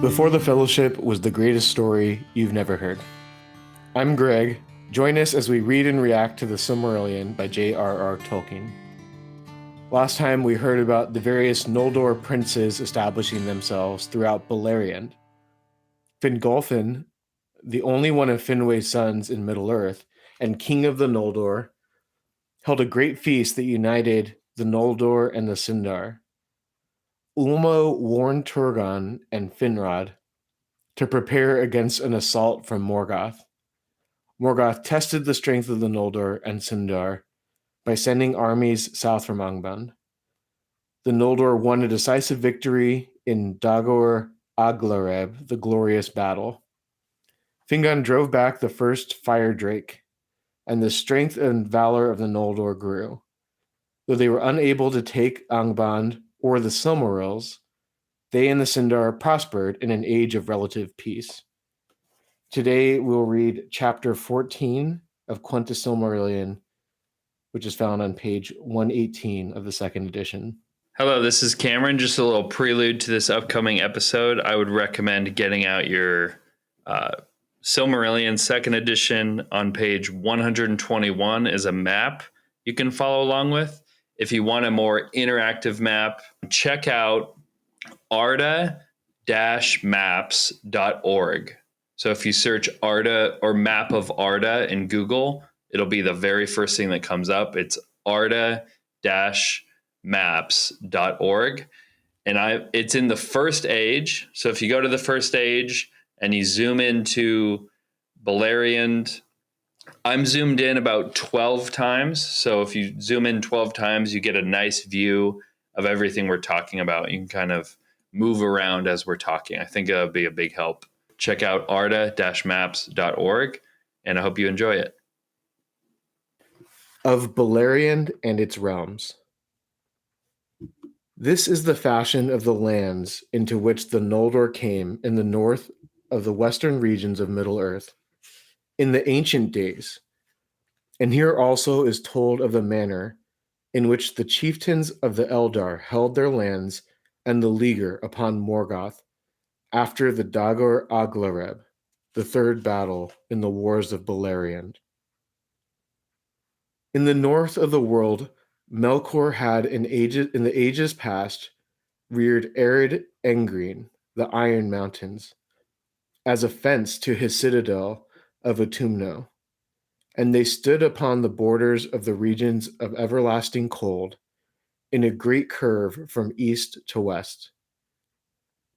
Before the Fellowship was the greatest story you've never heard. I'm Greg. Join us as we read and react to the Silmarillion by J.R.R. Tolkien. Last time we heard about the various Noldor princes establishing themselves throughout Beleriand. Fingolfin, the only one of Finwë's sons in Middle-earth, and king of the Noldor, held a great feast that united the Noldor and the Sindar. Ulmo warned Turgon and Finrod to prepare against an assault from Morgoth. Morgoth tested the strength of the Noldor and Sindar by sending armies south from Angband. The Noldor won a decisive victory in Dagor Aglareb, the glorious battle. Fingon drove back the first fire drake, and the strength and valor of the Noldor grew. Though they were unable to take Angband or the Silmarils, they and the Sindar prospered in an age of relative peace. Today we'll read chapter 14 of Quenta Silmarillion, which is found on page 118 of the second edition. Hello, this is Cameron. Just a little prelude to this upcoming episode. I would recommend getting out your Silmarillion second edition. On page 121 is a map you can follow along with. If you want a more interactive map, check out arda-maps.org. So if you search Arda or map of Arda in Google, it'll be the very first thing that comes up. It's arda-maps.org. And it's in the first age. So if you go to the first age and you zoom into Beleriand, I'm zoomed in about 12 times. So if you zoom in 12 times, you get a nice view of everything we're talking about. You can kind of move around as we're talking. I think it'll be a big help. Check out arda-maps.org, and I hope you enjoy it. Of Beleriand and its realms. This is the fashion of the lands into which the Noldor came in the north of the western regions of Middle-earth, in the ancient days. And here also is told of the manner in which the chieftains of the Eldar held their lands and the leaguer upon Morgoth after the Dagor Aglareb, the third battle in the Wars of Beleriand. In the north of the world, Melkor had in the ages past reared arid Engreen, the Iron Mountains, as a fence to his citadel of Utumno, and they stood upon the borders of the regions of everlasting cold, in a great curve from east to west.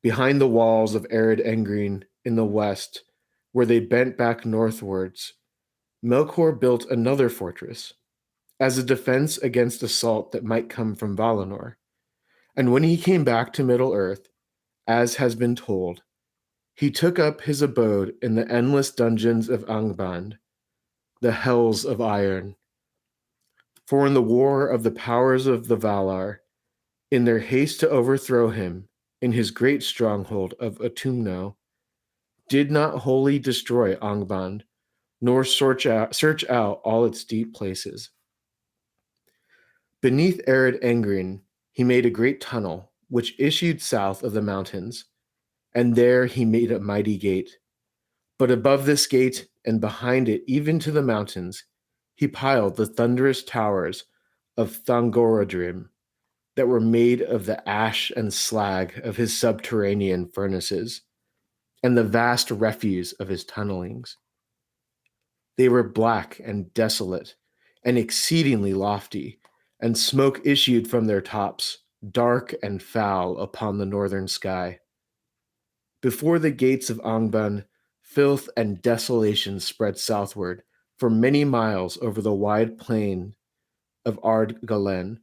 Behind the walls of arid Engreen in the west, where they bent back northwards, Melkor built another fortress, as a defense against assault that might come from Valinor. And when he came back to Middle-earth, as has been told, he took up his abode in the endless dungeons of Angband, the hells of iron. For in the war of the powers of the Valar, in their haste to overthrow him in his great stronghold of Utumno, did not wholly destroy Angband, nor search out all its deep places. Beneath arid Engreen, he made a great tunnel, which issued south of the mountains, and there he made a mighty gate. But above this gate, and behind it even to the mountains, he piled the thunderous towers of Thangorodrim, that were made of the ash and slag of his subterranean furnaces, and the vast refuse of his tunnelings. They were black and desolate, and exceedingly lofty, and smoke issued from their tops, dark and foul upon the northern sky. Before the gates of Angband, filth and desolation spread southward for many miles over the wide plain of Ard Galen.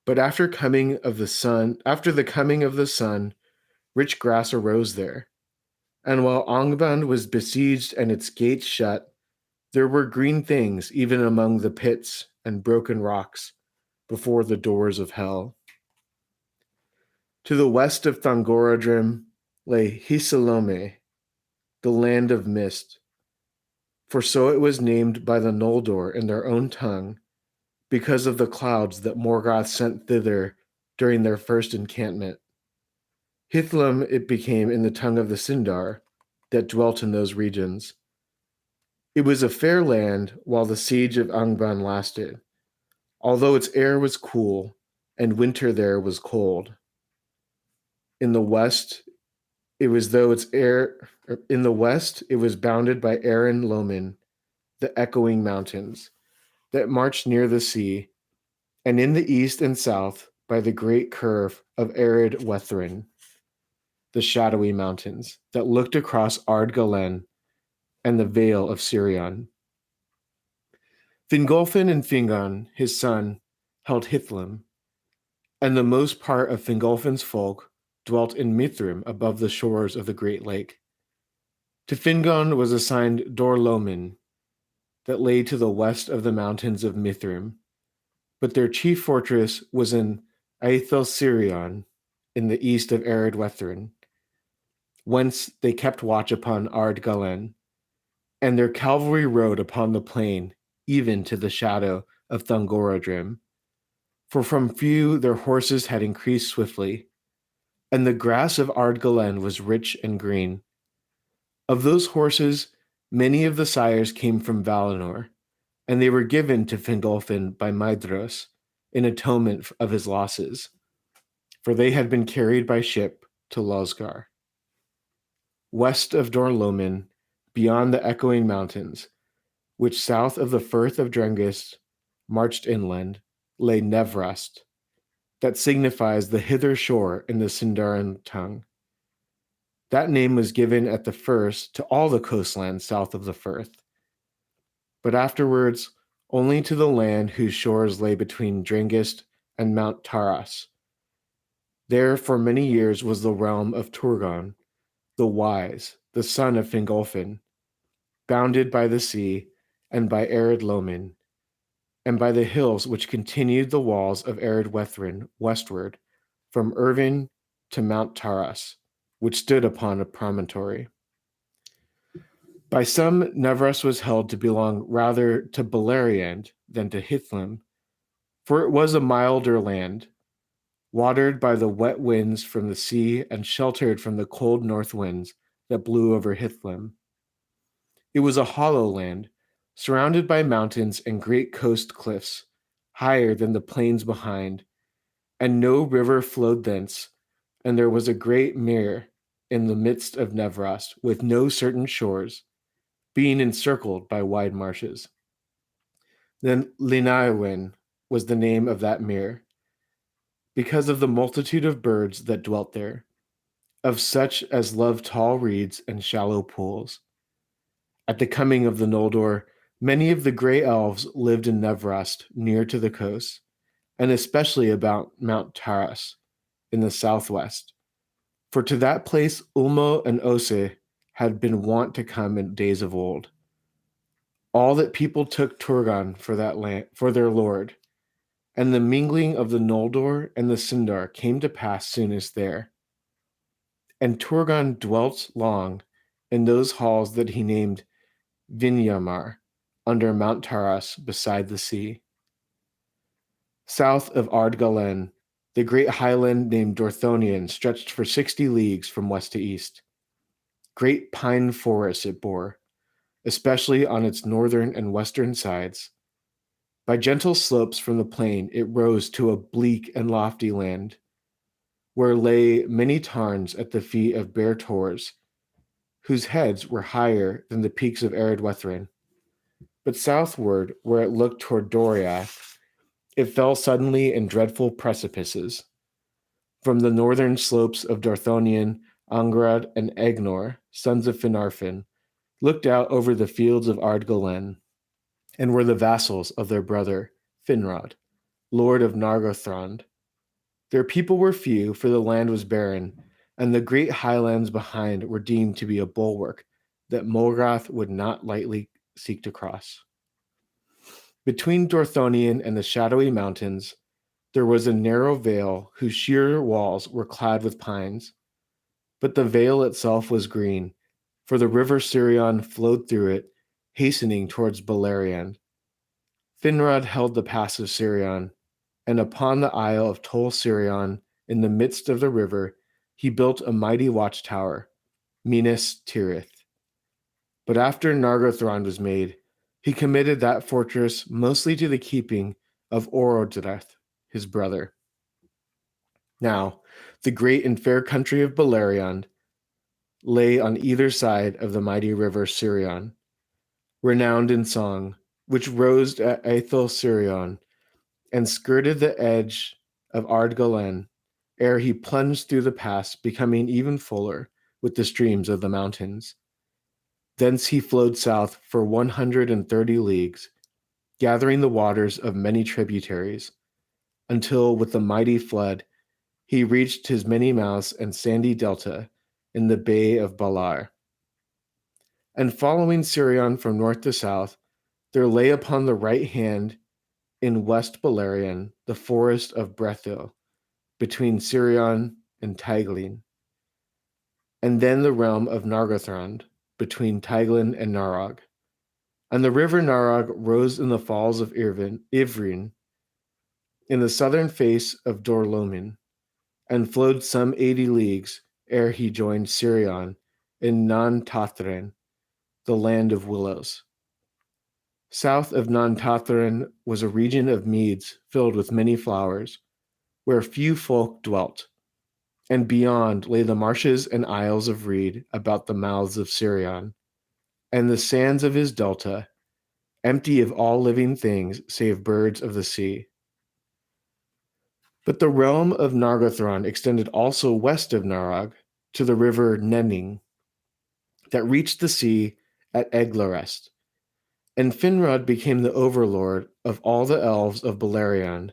But after the coming of the sun, rich grass arose there. And while Angband was besieged and its gates shut, there were green things even among the pits and broken rocks before the doors of hell. To the west of Thangorodrim lay Hisalome, the land of mist, for so it was named by the Noldor in their own tongue, because of the clouds that Morgoth sent thither during their first encampment. Hithlum it became in the tongue of the Sindar that dwelt in those regions. It was a fair land while the siege of Angband lasted, although its air was cool and winter there was cold. In the west, it was though its air in the west it was bounded by Aran Lomin, the echoing mountains that marched near the sea, and in the east and south by the great curve of arid Wethrin, the shadowy mountains that looked across Ard Galen and the Vale of Sirion. Fingolfin and Fingon, his son, held Hithlum, and the most part of Fingolfin's folk dwelt in Mithrim above the shores of the Great Lake. To Fingon was assigned Dor Lomin, that lay to the west of the mountains of Mithrim, but their chief fortress was in Aethel Sirion, in the east of arid Wethrin, whence they kept watch upon Ard Galen, and their cavalry rode upon the plain, even to the shadow of Thungorodrim. For from few their horses had increased swiftly, and the grass of Ard Galen was rich and green. Of those horses, many of the sires came from Valinor, and they were given to Fingolfin by Maedhros in atonement of his losses, for they had been carried by ship to Losgar. West of Dorlomin, beyond the echoing mountains, which south of the Firth of Drengist marched inland, lay Nevrast, that signifies the hither shore in the Sindarin tongue. That name was given at the first to all the coastlands south of the Firth, but afterwards only to the land whose shores lay between Drengist and Mount Taras. There for many years was the realm of Turgon, the wise, the son of Fingolfin, bounded by the sea and by arid Lomin, and by the hills which continued the walls of arid Wethrin westward, from Irvin to Mount Taras, which stood upon a promontory. By some, Nevras was held to belong rather to Beleriand than to Hithlum, for it was a milder land, watered by the wet winds from the sea and sheltered from the cold north winds that blew over Hithlum. It was a hollow land, surrounded by mountains and great coast cliffs, higher than the plains behind, and no river flowed thence, and there was a great mere in the midst of Nevrast, with no certain shores, being encircled by wide marshes. Then Linaewin was the name of that mere, because of the multitude of birds that dwelt there, of such as love tall reeds and shallow pools. At the coming of the Noldor, many of the gray elves lived in Nevrast near to the coast, and especially about Mount Taras in the southwest. For to that place Ulmo and Ose had been wont to come in days of old. All that people took Turgon for that land for their lord, and the mingling of the Noldor and the Sindar came to pass soonest there. And Turgon dwelt long in those halls that he named Vinyamar, under Mount Taras beside the sea. South of Ard Galen, the great highland named Dorthonion stretched for 60 leagues from west to east. Great pine forests it bore, especially on its northern and western sides. By gentle slopes from the plain it rose to a bleak and lofty land, where lay many tarns at the feet of bare tors, whose heads were higher than the peaks of arid Wethrin. But southward, where it looked toward Doriath, it fell suddenly in dreadful precipices. From the northern slopes of Dorthonion, Angrad, and Egnor, sons of Finarfin, looked out over the fields of Ard Galen, and were the vassals of their brother Finrod, lord of Nargothrond. Their people were few, for the land was barren, and the great highlands behind were deemed to be a bulwark that Morgoth would not lightly seek to cross. Between Dorthonion and the shadowy mountains, there was a narrow vale whose sheer walls were clad with pines, but the vale itself was green, for the river Sirion flowed through it, hastening towards Beleriand. Finrod held the pass of Sirion, and upon the isle of Tol Sirion, in the midst of the river, he built a mighty watchtower, Minas Tirith. But after Nargothrond was made, he committed that fortress mostly to the keeping of Orodreth, his brother. Now, the great and fair country of Beleriand lay on either side of the mighty river Sirion, renowned in song, which rose at Aethel Sirion and skirted the edge of Ardgalen ere he plunged through the pass, becoming even fuller with the streams of the mountains. Thence he flowed south for 130 leagues, gathering the waters of many tributaries, until with the mighty flood he reached his many mouths and sandy delta in the Bay of Balar. And following Sirion from north to south, there lay upon the right hand in West Beleriand the forest of Brethil, between Sirion and Teiglin, and then the realm of Nargothrond, between Teiglin and Narog. And the river Narog rose in the falls of Ivrin, in the southern face of Dorlomin, and flowed some 80 leagues ere he joined Sirion in Nan Tathrin, the land of willows. South of Nan Tathrin was a region of meads filled with many flowers, where few folk dwelt, and beyond lay the marshes and isles of reed about the mouths of Sirion, and the sands of his delta, empty of all living things save birds of the sea. But the realm of Nargothrond extended also west of Narog to the river Nenning, that reached the sea at Eglarest, and Finrod became the overlord of all the elves of Beleriand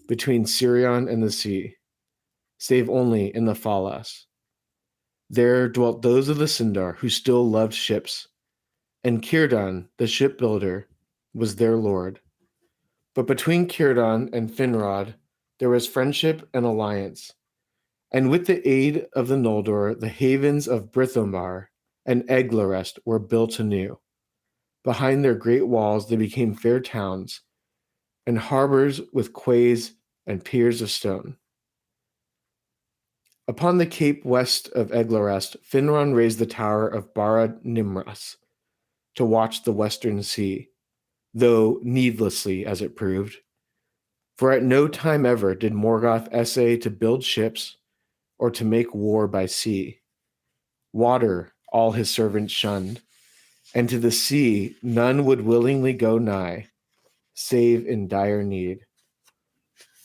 between Sirion and the sea, save only in the Falas. There dwelt those of the Sindar who still loved ships, and Círdan, the shipbuilder, was their lord. But between Círdan and Finrod there was friendship and alliance, and with the aid of the Noldor, the havens of Brithomar and Eglarest were built anew. Behind their great walls they became fair towns, and harbors with quays and piers of stone. Upon the cape west of Eglarest, Finron raised the tower of Barad Nimras to watch the western sea, though needlessly as it proved. For at no time ever did Morgoth essay to build ships or to make war by sea. Water all his servants shunned, and to the sea none would willingly go nigh, save in dire need.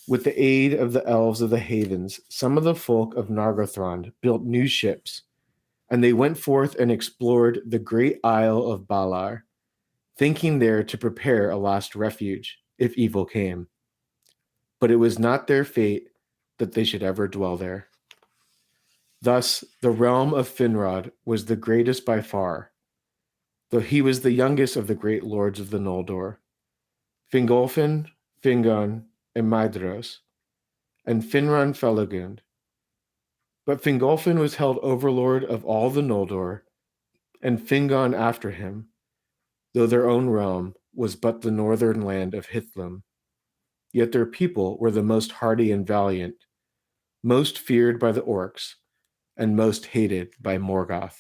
With the aid of the elves of the havens, some of the folk of Nargothrond built new ships, and they went forth and explored the great isle of Balar, thinking there to prepare a last refuge, if evil came. But it was not their fate that they should ever dwell there. Thus, the realm of Finrod was the greatest by far, though he was the youngest of the great lords of the Noldor. Fingolfin, Fingon, and Maedhros, and Finron Felagund. But Fingolfin was held overlord of all the Noldor, and Fingon after him, though their own realm was but the northern land of Hithlum. Yet their people were the most hardy and valiant, most feared by the orcs, and most hated by Morgoth.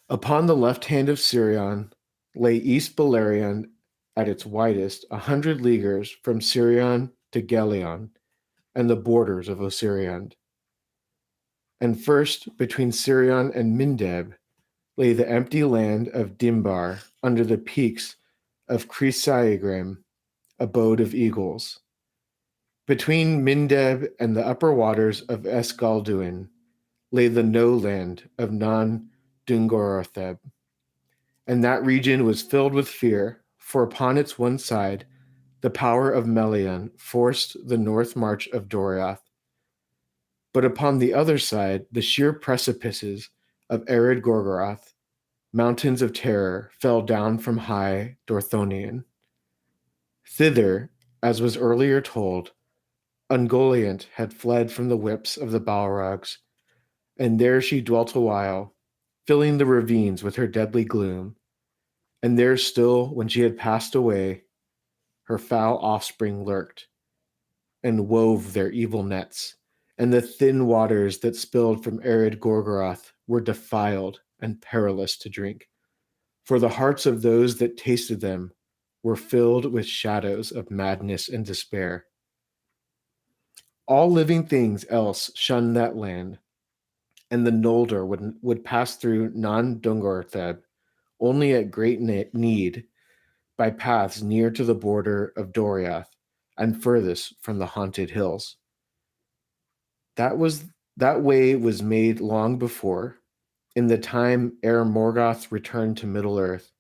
Upon the left hand of Sirion lay East Beleriand at its widest, 100 leaguers from Sirion to Gelion, and the borders of Osiriand. And first, between Sirion and Mindeb, lay the empty land of Dimbar under the peaks of Chrysaegrim, abode of eagles. Between Mindeb and the upper waters of Esgalduin lay the no land of Non Dungorotheb, and that region was filled with fear, for upon its one side the power of Melian forced the north march of Doriath, but upon the other side the sheer precipices of arid Gorgoroth, mountains of terror, fell down from high Dorthonion. Thither, as was earlier told, Ungoliant had fled from the whips of the Balrogs, and there she dwelt a while, filling the ravines with her deadly gloom. And there still, when she had passed away, her foul offspring lurked, and wove their evil nets, and the thin waters that spilled from arid Gorgoroth were defiled and perilous to drink, for the hearts of those that tasted them were filled with shadows of madness and despair. All living things else shunned that land, and the Noldor would pass through Non-Dungortheb only at great need by paths near to the border of Doriath and furthest from the haunted hills. That way was made long before, in the time ere Morgoth returned to Middle-earth,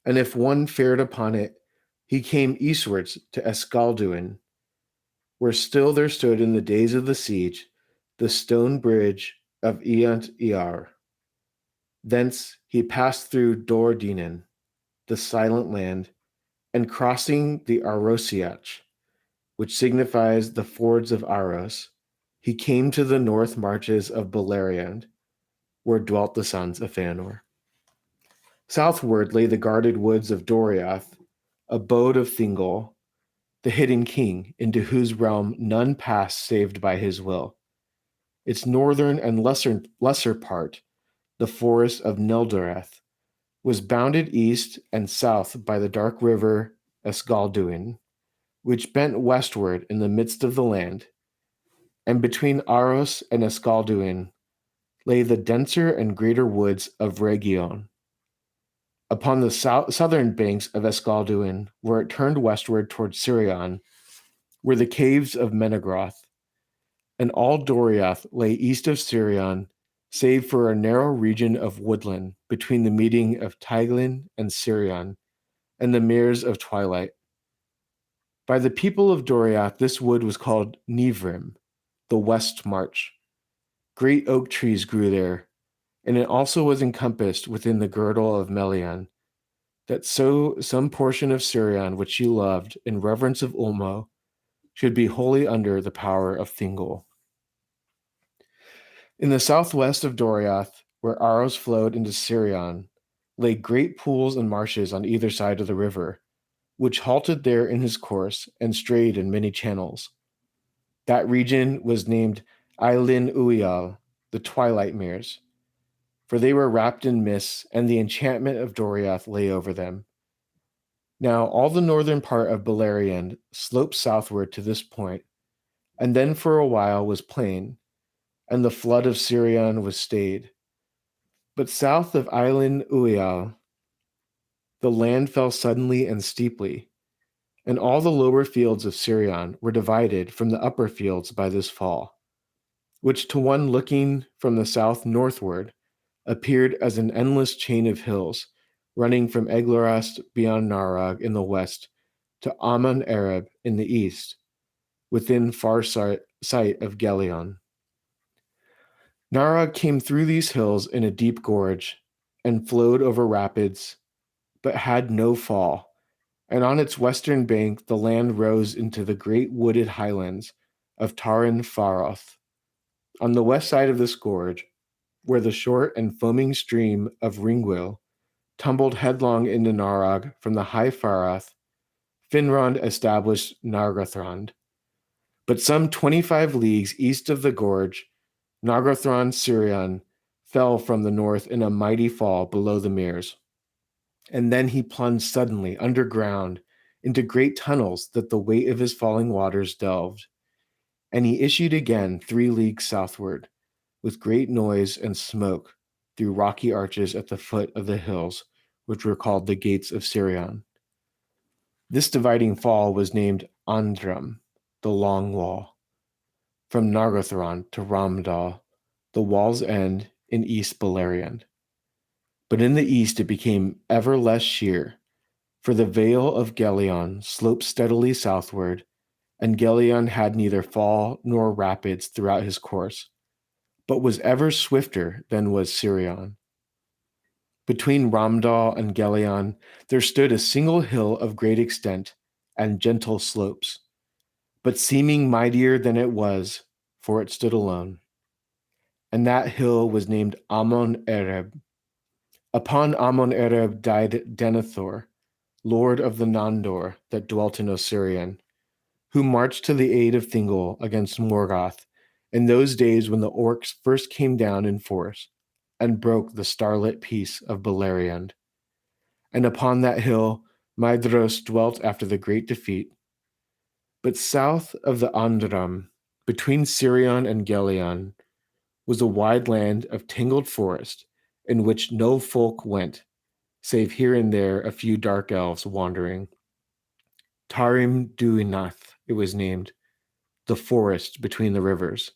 and if one fared upon it, he came eastwards to Escalduin, where still there stood in the days of the siege the stone bridge of J.R.R. Thence he passed through Dor Dinan, the silent land, and crossing the Arosiach, which signifies the fords of Aros, he came to the north marches of Beleriand, where dwelt the sons of Fëanor. Southward lay the guarded woods of Doriath, abode of Thingol, the hidden king, into whose realm none passed saved by his will. Its northern and lesser part, the forest of Neldoreth, was bounded east and south by the dark river Escalduin, which bent westward in the midst of the land, and between Aros and Escalduin lay the denser and greater woods of Region. Upon the southern banks of Escalduin, where it turned westward toward Sirion, were the caves of Menegroth, and all Doriath lay east of Sirion, save for a narrow region of woodland between the meeting of Teiglin and Sirion, and the meres of Twilight. By the people of Doriath, this wood was called Nivrim, the West March. Great oak trees grew there, and it also was encompassed within the girdle of Melian, that so some portion of Sirion which she loved in reverence of Ulmo should be wholly under the power of Thingol. In the southwest of Doriath, where Aros flowed into Sirion, lay great pools and marshes on either side of the river, which halted there in his course and strayed in many channels. That region was named Ailin Uial, the Twilight Meres, for they were wrapped in mists, and the enchantment of Doriath lay over them. Now all the northern part of Beleriand sloped southward to this point, and then for a while was plain, and the flood of Sirion was stayed. But south of Ailin Uial, the land fell suddenly and steeply, and all the lower fields of Sirion were divided from the upper fields by this fall, which to one looking from the south northward appeared as an endless chain of hills, running from Eglarast beyond Narog in the west to Amon Arab in the east, within far sight of Gelion. Narog came through these hills in a deep gorge and flowed over rapids, but had no fall, and on its western bank the land rose into the great wooded highlands of Taran Faroth. On the west side of this gorge, where the short and foaming stream of Ringwil tumbled headlong into Narog from the high Faroth, Finrond established Nargothrond. But some 25 leagues east of the gorge, Nargothrond Sirion fell from the north in a mighty fall below the meres. And then he plunged suddenly underground into great tunnels that the weight of his falling waters delved. And he issued again 3 leagues southward, with great noise and smoke, through rocky arches at the foot of the hills, which were called the Gates of Sirion. This dividing fall was named Andram, the Long Wall. From Nargothrond to Ramdal, the wall's end in East Beleriand. But in the east it became ever less sheer, for the Vale of Gelion sloped steadily southward, and Gelion had neither fall nor rapids throughout his course, but was ever swifter than was Sirion. Between Ramdal and Gelion there stood a single hill of great extent and gentle slopes, but seeming mightier than it was, for it stood alone. And that hill was named Amon Arab. Upon Amon Arab died Denethor, lord of the Noldor that dwelt in Osirion, who marched to the aid of Thingol against Morgoth in those days when the orcs first came down in force and broke the starlit peace of Beleriand. And upon that hill Maedhros dwelt after the great defeat. But south of the Andram, between Sirion and Gelion, was a wide land of tangled forest in which no folk went, save here and there a few dark elves wandering. Tarim Duinath it was named, the forest between the rivers.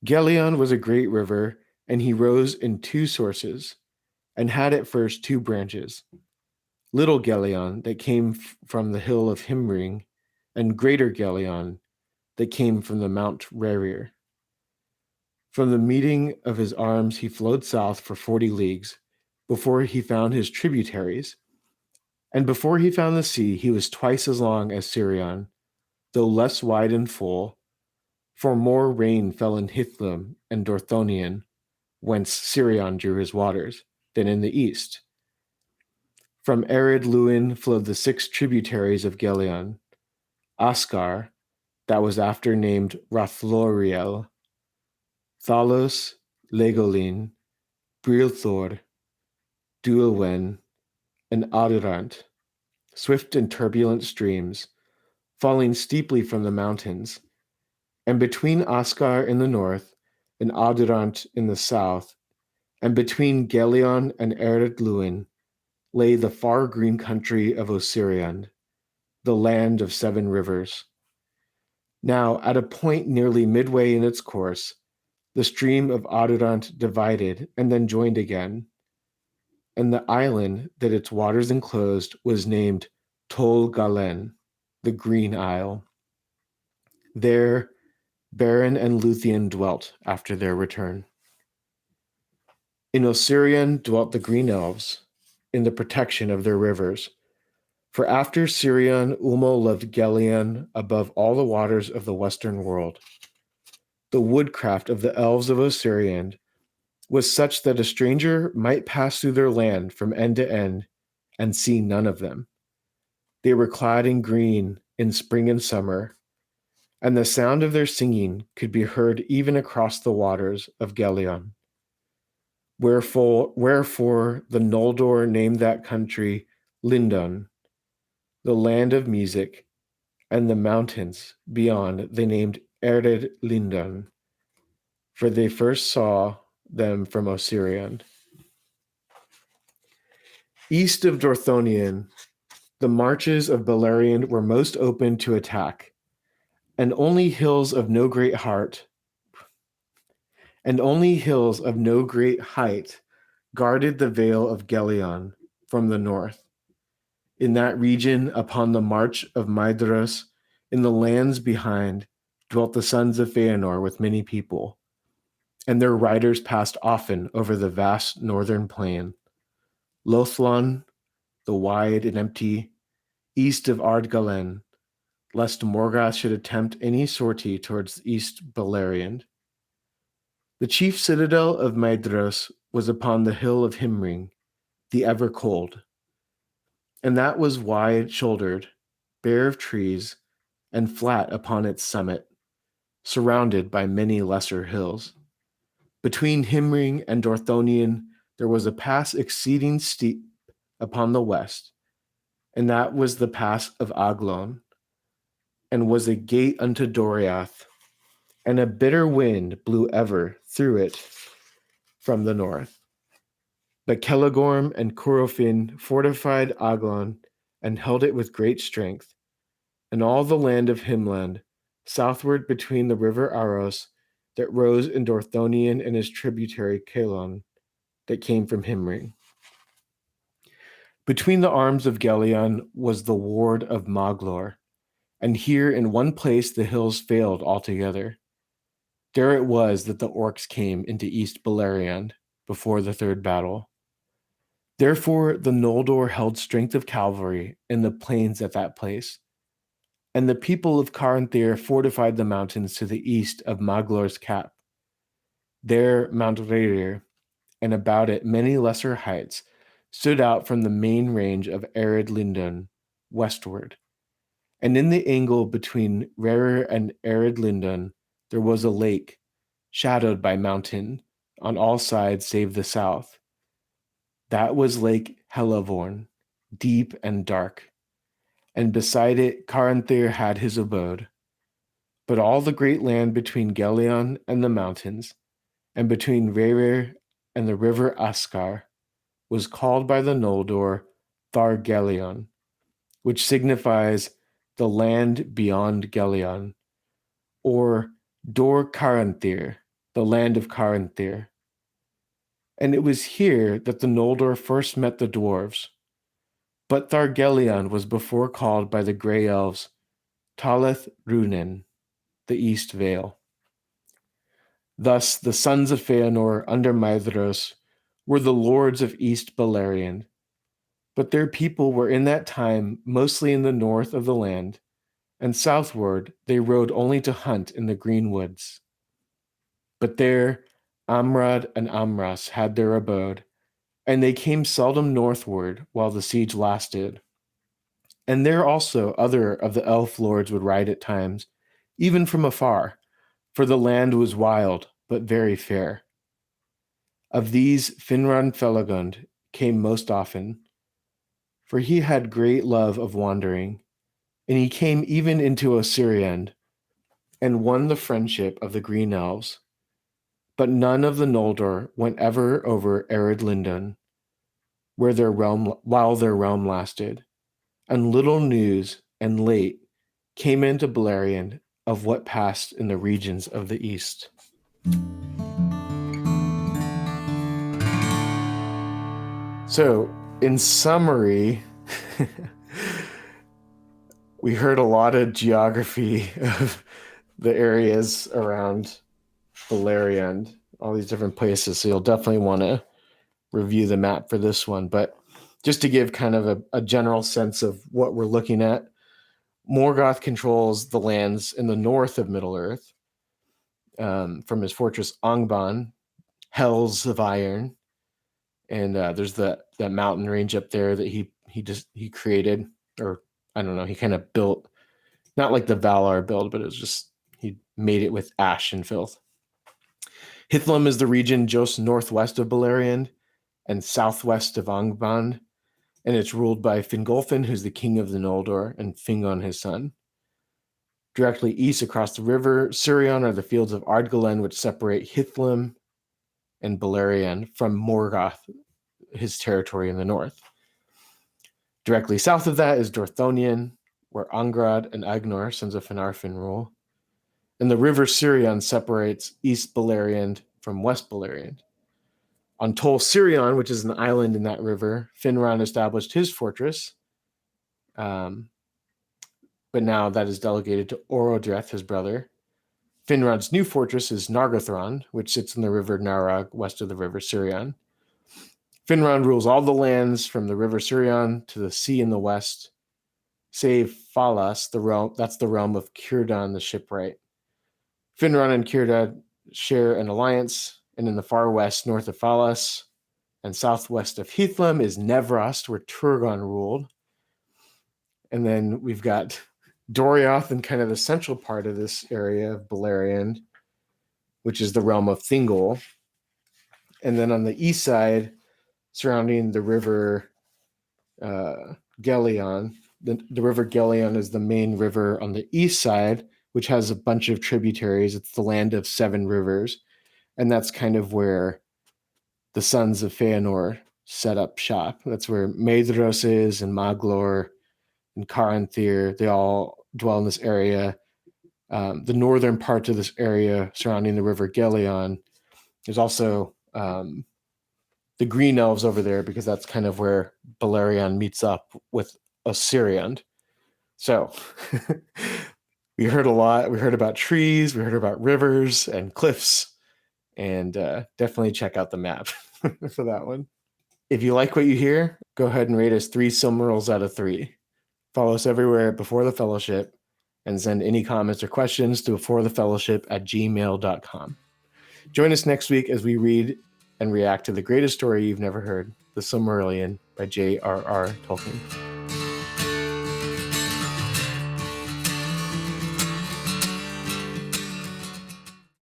Gelion was a great river, and he rose in two sources, and had at first two branches. Little Gelion that came from the hill of Himring, and Greater Gelion that came from the Mount Rerir. From the meeting of his arms he flowed south for 40 leagues, before he found his tributaries. And before he found the sea, he was twice as long as Sirion, though less wide and full, for more rain fell in Hithlum and Dorthonion, whence Sirion drew his waters, than in the east. From arid Luin flowed the 6 tributaries of Gelion: Ascar, that was after named Rathloriel, Thalos, Legolin, Brilthor, Duilwen, and Adirant, swift and turbulent streams, falling steeply from the mountains. And between Ascar in the north and Adirant in the south, and between Gelion and Ered Luin, lay the far green country of Osiriand, the land of 7 rivers. Now, at a point nearly midway in its course, the stream of Adirant divided and then joined again, and the island that its waters enclosed was named Tol Galen, the Green Isle. There, Beren and Luthien dwelt after their return. In Osirian dwelt the Green Elves, in the protection of their rivers. For after Sirion, Ulmo loved Gelion above all the waters of the western world. The woodcraft of the elves of Osirian was such that a stranger might pass through their land from end to end and see none of them. They were clad in green in spring and summer, and the sound of their singing could be heard even across the waters of Gelion. Wherefore the Noldor named that country Lindon, the land of music, and the mountains beyond they named Ered Lindon, for they first saw them from Osirian. East of Dorthonion, the marches of Beleriand were most open to attack, and only hills of no great height guarded the vale of Gelion from the north. In that region, upon the march of Maedhros, in the lands behind, dwelt the sons of Feanor with many people, and their riders passed often over the vast northern plain. Lothlon, the wide and empty, east of Ardgalen, lest Morgoth should attempt any sortie towards East Beleriand. The chief citadel of Maedhros was upon the hill of Himring, the ever-cold, and that was wide-shouldered, bare of trees, and flat upon its summit, surrounded by many lesser hills. Between Himring and Dorthonion there was a pass exceeding steep upon the west, and that was the pass of Aglon, and was a gate unto Doriath, and a bitter wind blew ever through it from the north. But Celegorm and Curofin fortified Aglon and held it with great strength, and all the land of Himland, southward between the river Aros, that rose in Dorthonion and his tributary Calon, that came from Himring. Between the arms of Gelion was the ward of Maglor, and here in one place the hills failed altogether. There it was that the orcs came into East Beleriand before the third battle. Therefore the Noldor held strength of cavalry in the plains at that place, and the people of Caranthir fortified the mountains to the east of Maglor's cap. There Mount Rerir, and about it many lesser heights, stood out from the main range of Ered Lindon westward. And in the angle between Rerir and Ered Lindon there was a lake, shadowed by mountain, on all sides save the south. That was Lake Helavorn, deep and dark, and beside it Caranthir had his abode. But all the great land between Gelion and the mountains, and between Rhaerir and the river Askar, was called by the Noldor Thargelion, which signifies the land beyond Gelion, or Dor Caranthir, the land of Caranthir. And it was here that the Noldor first met the dwarves. But Thargelion was before called by the Grey Elves Talith Runen, the East Vale. Thus the sons of Feanor under Maedhros were the lords of East Beleriand, but their people were in that time mostly in the north of the land, and southward they rode only to hunt in the green woods. But there Amrad and Amras had their abode, and they came seldom northward while the siege lasted. And there also other of the elf lords would ride at times, even from afar, for the land was wild, but very fair. Of these Finran Felagund came most often, for he had great love of wandering, and he came even into Osiriand, and won the friendship of the Green Elves. But none of the Noldor went ever over Ered Lindon, while their realm lasted, and little news and late came into Beleriand of what passed in the regions of the east. So, in summary, we heard a lot of geography of the areas around Beleriand, all these different places. So you'll definitely want to review the map for this one. But just to give kind of a general sense of what we're looking at, Morgoth controls the lands in the north of Middle-earth from his fortress Angband, Hells of Iron, and there's that mountain range up there that he created, or I don't know, he kind of built, not like the Valar build, but it was just he made it with ash and filth. Hithlum is the region just northwest of Beleriand and southwest of Angband, and it's ruled by Fingolfin, who's the king of the Noldor, and Fingon, his son. Directly east across the river Sirion are the fields of Ardgalen, which separate Hithlum and Beleriand from Morgoth, his territory in the north. Directly south of that is Dorthonion, where Angrad and Agnor, sons of Finarfin, rule. And the river Sirion separates East Beleriand from West Beleriand. On Tol Sirion, which is an island in that river, Finran established his fortress, but now that is delegated to Orodreth, his brother. Finran's new fortress is Nargothrond, which sits in the river Narog, west of the river Sirion. Finran rules all the lands from the river Sirion to the sea in the west, save Falas, that's the realm of Círdan the shipwright. Finran and Círdan share an alliance, and in the far west, north of Falas, and southwest of Hithlum is Nevrast, where Turgon ruled. And then we've got Doriath in kind of the central part of this area of Beleriand, which is the realm of Thingol. And then on the east side, surrounding the river Gelion, the river Gelion is the main river on the east side, which has a bunch of tributaries. It's the land of seven rivers. And that's kind of where the sons of Feanor set up shop. That's where Maedhros is, and Maglor and Caranthir, they all dwell in this area. The northern part of this area surrounding the river Gelion, there's also the Green Elves over there, because that's kind of where Beleriand meets up with Osiriand. So we heard a lot. We heard about trees, we heard about rivers and cliffs, and definitely check out the map for that one. If you like what you hear, go ahead and rate us 3 Silmarils out of 3. Follow us everywhere at Before the Fellowship, and send any comments or questions to beforethefellowship@gmail.com. Join us next week as we read and react to the greatest story you've never heard, The Silmarillion by J.R.R. Tolkien.